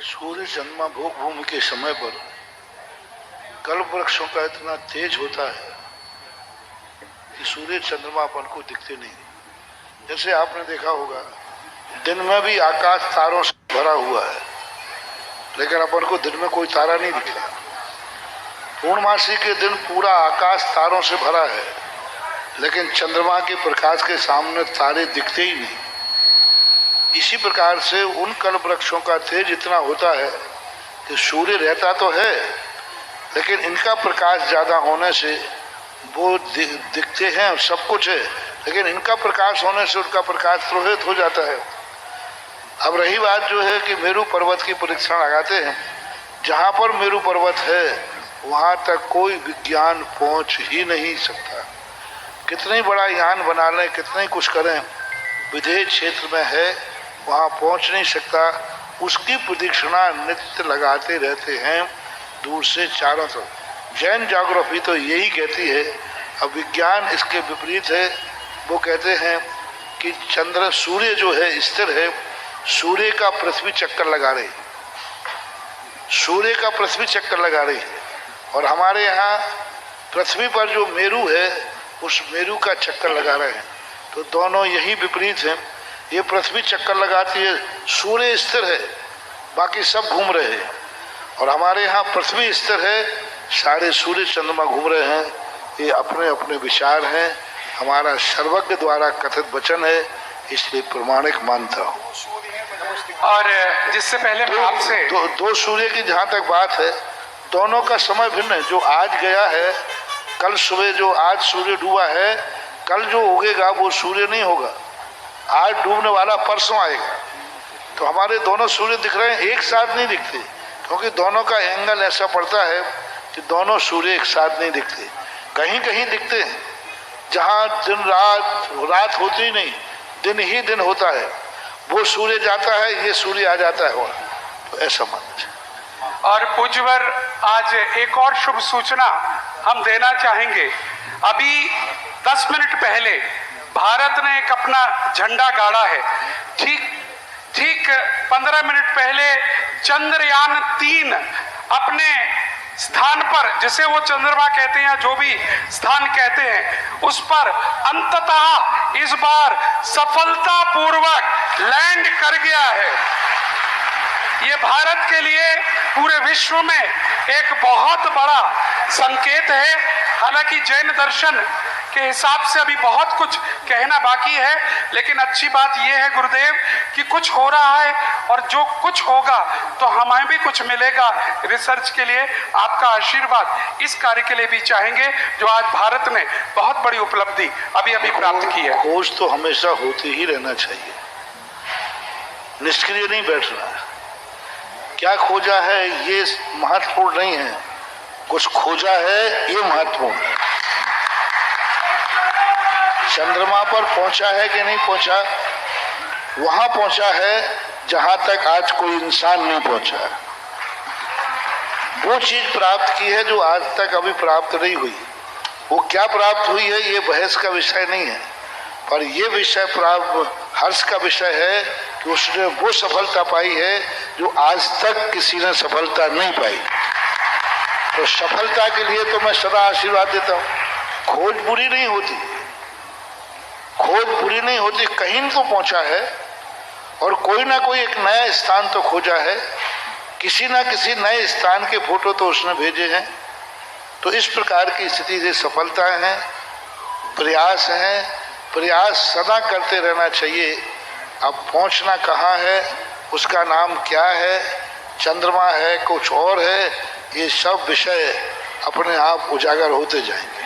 सूर्य चंद्रमा भोग भूमि के समय पर कल्प वृक्षों का इतना तेज होता है कि सूर्य चंद्रमा अपन को दिखते नहीं। जैसे आपने देखा होगा दिन में भी आकाश तारों से भरा हुआ है, लेकिन अपन को दिन में कोई तारा नहीं दिखता। पूर्णमासी के दिन पूरा आकाश तारों से भरा है, लेकिन चंद्रमा के प्रकाश के सामने तारे दिखते ही नहीं। इसी प्रकार से उन कल्प वृक्षों का तेज इतना होता है कि सूर्य रहता तो है, लेकिन इनका प्रकाश ज्यादा होने से वो दिखते हैं, सब कुछ है, लेकिन इनका प्रकाश होने से उनका प्रकाश प्रभावित हो जाता है। अब रही बात जो है कि मेरू पर्वत की परीक्षण लगाते हैं, जहाँ पर मेरू पर्वत है वहाँ तक कोई विज्ञान पहुँच ही नहीं सकता। कितने बड़ा यान बना लें, कितने कुछ करें, विदेश क्षेत्र में है वहाँ पहुँच नहीं सकता। उसकी प्रदक्षिणा नित्य लगाते रहते हैं दूर से चारों तरफ। जैन ज्योग्राफी तो यही कहती है, अब विज्ञान इसके विपरीत है। वो कहते हैं कि चंद्र सूर्य जो है स्थिर है, सूर्य का पृथ्वी चक्कर लगा रही, सूर्य का पृथ्वी चक्कर लगा रही है, और हमारे यहाँ पृथ्वी पर जो मेरू है उस मेरू का चक्कर लगा रहे हैं। तो दोनों यही विपरीत हैं। ये पृथ्वी चक्कर लगाती है, सूर्य स्थिर है, बाकी सब घूम रहे हैं, और हमारे यहाँ पृथ्वी स्थिर है, सारे सूर्य चंद्रमा घूम रहे हैं। ये अपने अपने विचार हैं, हमारा सर्वज्ञ द्वारा कथित वचन है, इसलिए प्रमाणिक मानता हूँ। और जिससे पहले मैं आपसे दो सूर्य की जहाँ तक बात है, दोनों का समय भिन्न है। जो आज गया है, कल सुबह जो आज सूर्य डूबा है, कल जो उगेगा वो सूर्य नहीं होगा। आज डूबने वाला परसों आएगा। तो हमारे दोनों सूर्य दिख रहे हैं, एक साथ नहीं दिखते, क्योंकि दोनों का एंगल ऐसा पड़ता है कि दोनों सूर्य एक साथ नहीं दिखते। कहीं कहीं दिखते हैं जहाँ दिन रात होती ही नहीं, दिन ही दिन होता है, वो सूर्य जाता है, ये सूर्य आ जाता है वहाँ। तो ऐसा मानना। और पूज्यवर आज एक और शुभ सूचना हम देना चाहेंगे। अभी 10 मिनट पहले भारत ने एक अपना झंडा गाड़ा है। ठीक 15 मिनट पहले चंद्रयान 3 अपने स्थान पर, जिसे वो चंद्रमा कहते हैं, जो भी स्थान कहते हैं, उस पर अंततः इस बार सफलतापूर्वक लैंड कर गया है। ये भारत के लिए पूरे विश्व में एक बहुत बड़ा संकेत है। हालांकि जैन दर्शन के हिसाब से अभी बहुत कुछ कहना बाकी है, लेकिन अच्छी बात यह है गुरुदेव कि कुछ हो रहा है, और जो कुछ होगा तो हमें भी कुछ मिलेगा रिसर्च के लिए। आपका आशीर्वाद इस कार्य के लिए भी चाहेंगे, जो आज भारत ने बहुत बड़ी उपलब्धि अभी प्राप्त की है। खोज तो हमेशा होते ही रहना चाहिए, निष्क्रिय नहीं बैठना है। क्या खोजा है ये महत्वपूर्ण नहीं है, कुछ खोजा है ये महत्वपूर्ण है। चंद्रमा पर पहुंचा है कि नहीं पहुंचा, वहां पहुंचा है जहां तक आज कोई इंसान नहीं पहुंचा है। वो चीज प्राप्त की है जो आज तक अभी प्राप्त नहीं हुई। वो क्या प्राप्त हुई है ये बहस का विषय नहीं है, पर ये विषय हर्ष का विषय है कि उसने वो सफलता पाई है जो आज तक किसी ने सफलता नहीं पाई। तो सफलता के लिए तो मैं सदा आशीर्वाद देता हूँ। खोज बुरी नहीं होती, खोज बुरी नहीं होती, कहीं तो पहुंचा है, और कोई ना कोई एक नया स्थान तो खोजा है, किसी ना किसी नए स्थान के फोटो तो उसने भेजे हैं। तो इस प्रकार की स्थिति से सफलताएं हैं, प्रयास हैं, प्रयास सदा करते रहना चाहिए। अब पहुंचना कहाँ है, उसका नाम क्या है, चंद्रमा है, कुछ और है, ये सब विषय अपने आप उजागर होते जाएंगे।